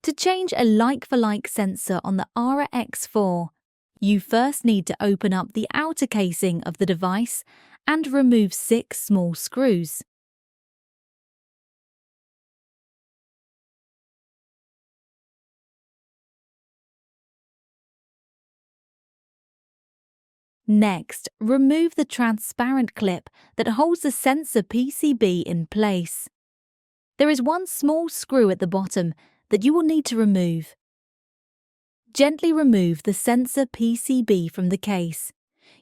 To change a like-for-like sensor on the ARA-X4, you first need to open up the outer casing of the device and remove 6 small screws. Next, remove the transparent clip that holds the sensor PCB in place. There is one small screw at the bottom that you will need to remove. Gently remove the sensor PCB from the case.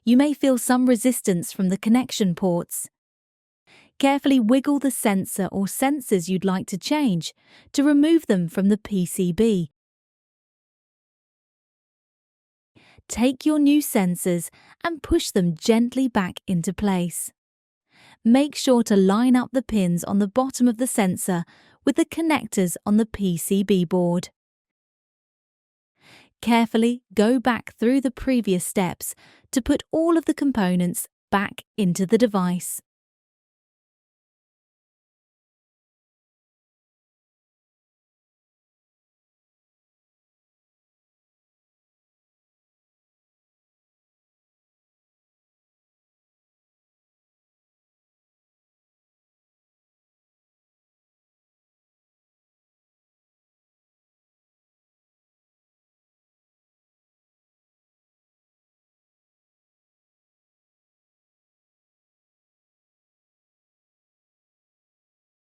You may feel some resistance from the connection ports. Carefully wiggle the sensor or sensors you'd like to change to remove them from the PCB. Take your new sensors and push them gently back into place. Make sure to line up the pins on the bottom of the sensor with the connectors on the PCB board. Carefully go back through the previous steps to put all of the components back into the device.